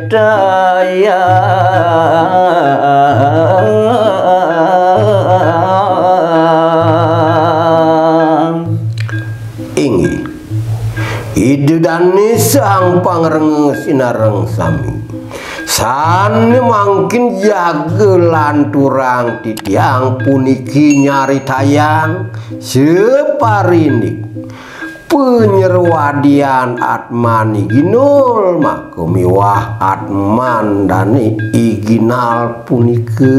daya ingi ide dani sang pangreng sinareng sami sane mangkin jaga lanturang titiang puniki nyari tayang separinik penyerwadian atmani ginul makumiwah atman dani iginal punike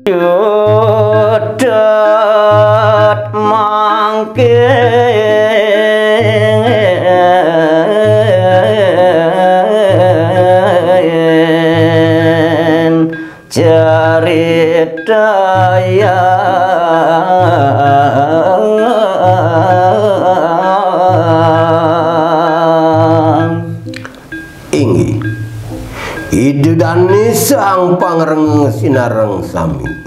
Jodoh mangkin cerita ingi ide dani sang pangreng sinareng sami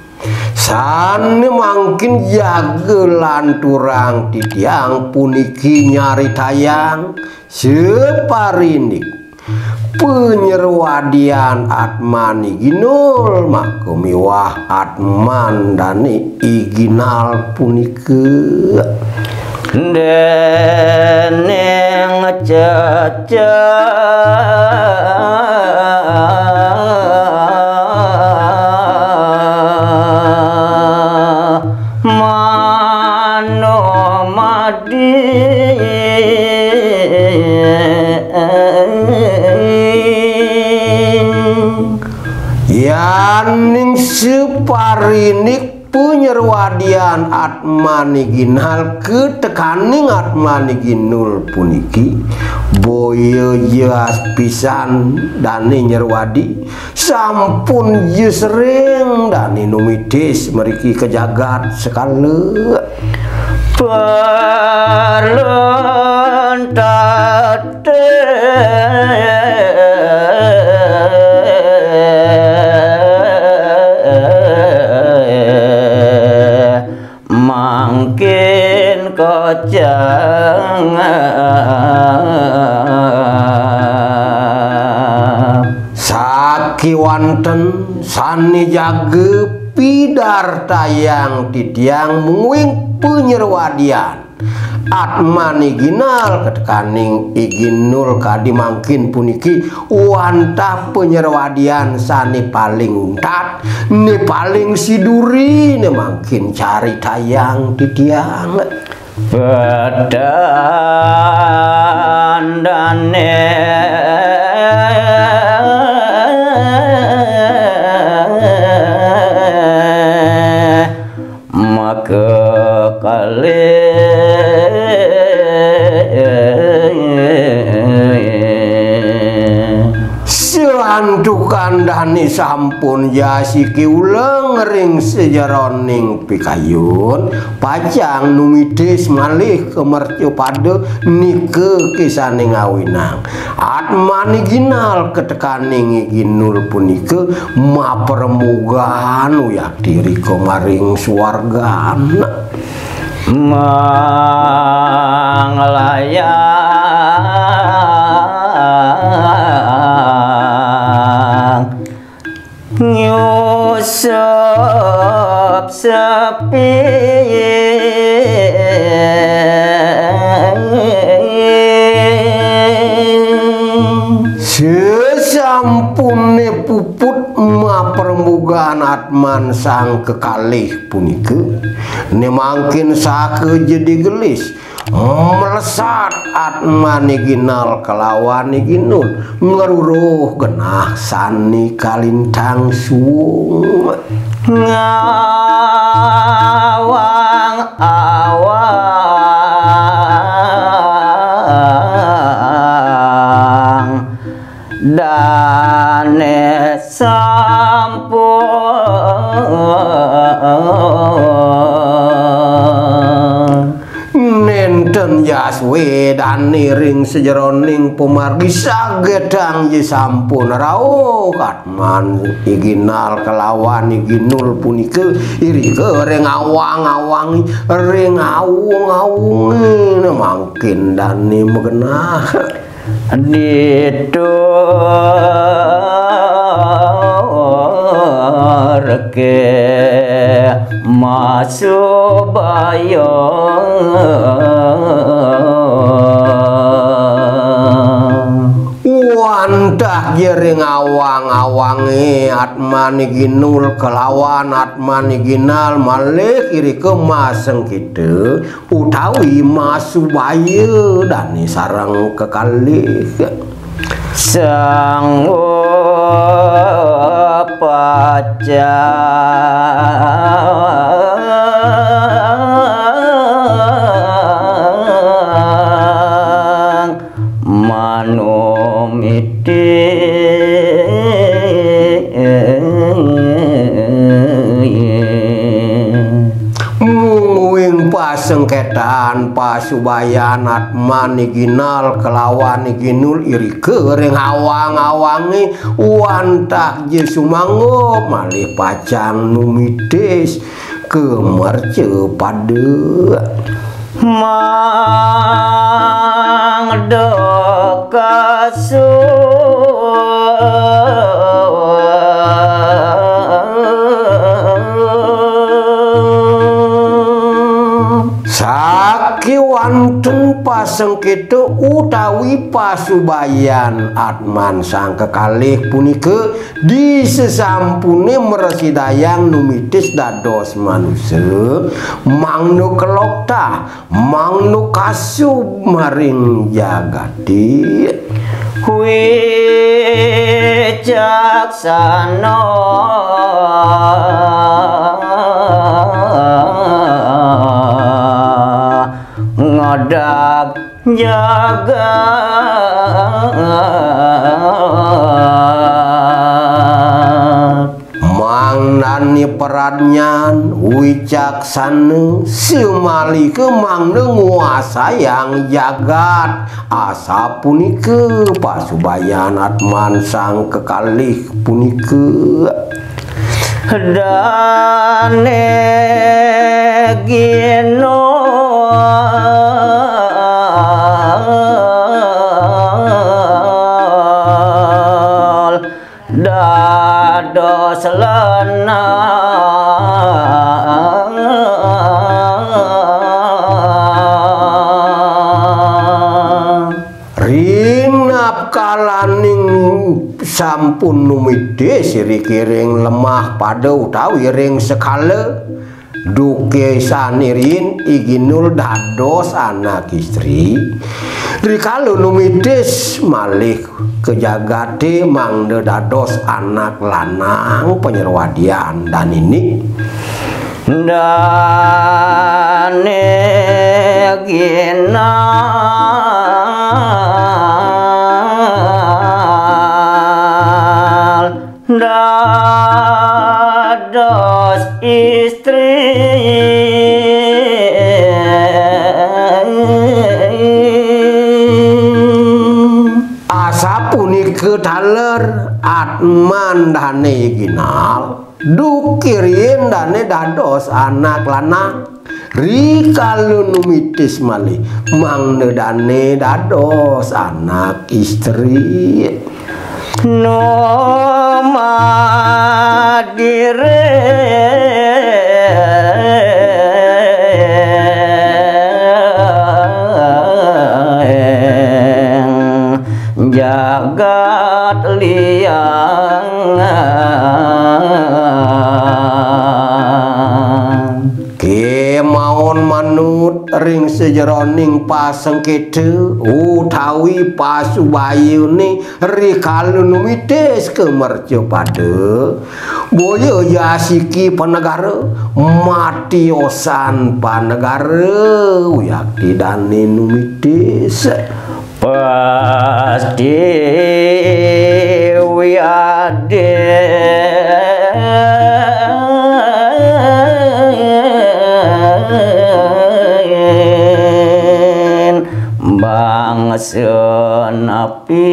sane mangkin jaga lanturang titiang puniki nyari tayang separinik penyerwadian atmani ginul makumiwah atman dani iginal punike deneng caca yaning separinik penyerwadian atmani ginal ketekaning atmani ginul puniki boyo jelas pisan dani nyerwadi sampun sering dani numitis meriki kejagat sekali perlontate mangkin kocang sakiwanten sani jage pidar tayang titiang muing penyerwadian atmani ginal ketekaning iginul kadi mangkin puniki wantah penyerwadian sani paling untat ni paling siduri ni mangkin cari tayang titiang bedandane maka kali silantukan dani sampun jasiki ulang ring sejaroning pikayun pajang numitis malih kemercu pade nike kisane ngawinang atmani ginal ketekaning ginul punike mapermugan uyak diri kemaring suwargan manglayang nyusup sepi sesampune puput ma permuga pamugan atman sang kekalih punika nemangkin sake jadi gelis melesat atman iginal kelawan iginul ngeruruh genah sani kalintang suung ngawang awang dane sampun nenten yaswe dani ring sejeroning pemargi sagedang ye sampun rauh katman iginal kelawan iginul punika irike ring awang-awangi ring awung-awungi mangkin dani megenah diturke masubaya wantah jering awang-awangi atman iginul kelawan atman iginal malih iri kemaseng kita utawi masubaya dani sarang kekalih sang pacang manumiti pasengketan pasubayan atman iginal kelawan iginul iri kering awang-awangi wantah je sumanggo malih pacang numitis kemerce pade mangdo saki wantun pasengketa utawi pasubayan atman sang kekalih punika di sesampune meresidayang numitis dados manusia mangno kelokta mangno kasub maring jagati wicaksana ngodak jagat mangnani peradnyan wicaksana semali kemangna nguasayang jagat asa punika pasubayan atman sang kekalih punika dane gino dados lena rinap kalaning sampun numitis siri-kiring lemah pada utawi ring sekala duke sanirin iginul dados anak istri rikalu numitis malih kejagate mangde dados anak lanang penyerwadian dan ini dane ginal dados istri asa punika taler atman dane ginal dukirin dane dados anak lanang rikalu numitis malih mangde dane dados anak istri nomadire jagat liang sampun manut ring sejeroning pasengkete utawi pasubayune rikalu numitis kemerjo pada boyo yasiki panegara mati osan panegara yakti dani numitis pasti wiade bangsa napi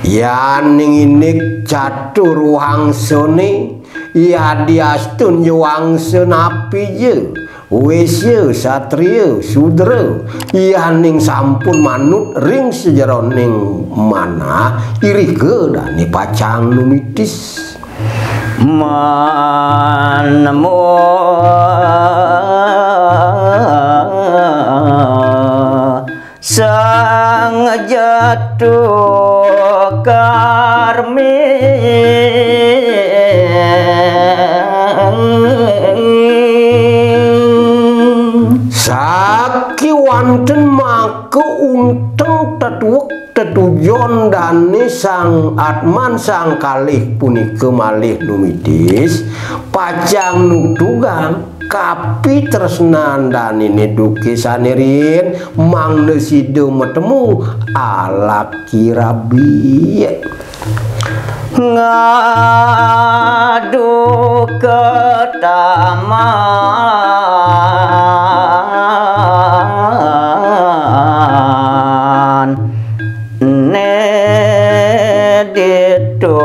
yaning inik catur wangsone ya diastun wangsa napi ye wesya satria sudra yaning sampun manut ring sejeroning manah irike dani pacang numitis manemu sang jatuh karmi saki wanten maka unteng tetuwek tetujon dane sang atman sang kalih punika malih numitis pacang nudugang kapi tresnan danine duke sanirin mangde sido metemu alaki rabi ngadu ke taman nedito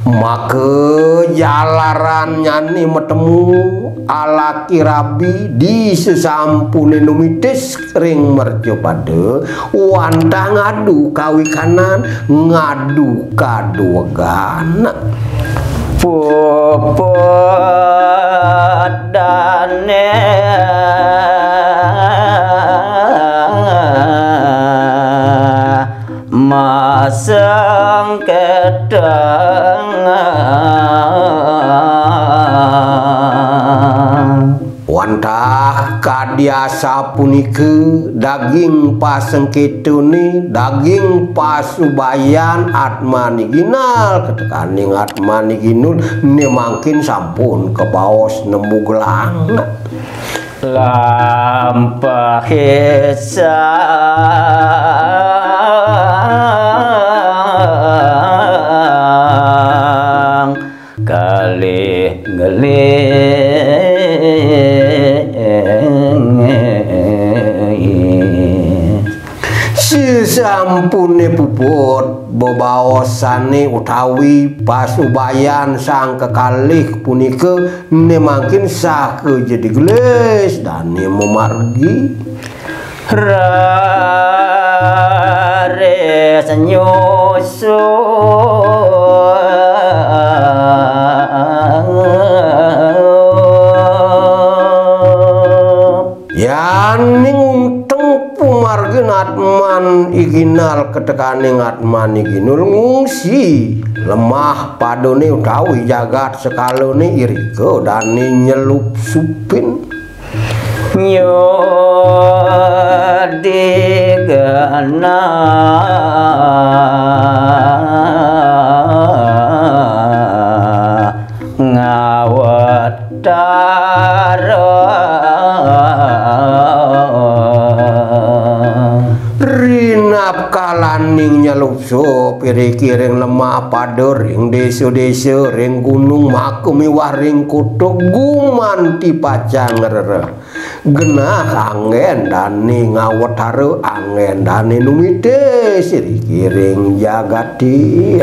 maka jalaran nyani metemu alaki rabi di sesampune numitis ring merjo pada wantah ngadu kawikanan ngadu kaduwegan pupodane masang kedang wantah kadiasa punike daging pasengketune daging pasubayan atmani ginal ketekaning atmani ginul nemangkin sampun kebaos nemu gelang lampah hisang kali sampune puput bebaosane utawi pasubayan sang kekalih punika nemangkin sake jadi gelis dane memargi rare senyusu yaning unteng pumargen atman iginal ketekaning atman iginul ngungsi lemah padone utawi jagat sekalone irika dane nyelup supin nyodigana ngawatara rinap kalaning nyelup sup iri-kiring lemah pada ring desa-desa ring gunung makumiwah ring kutuk gumanti pacang rere genah angen dani ngawatara angen dani numite iri-kiring jagati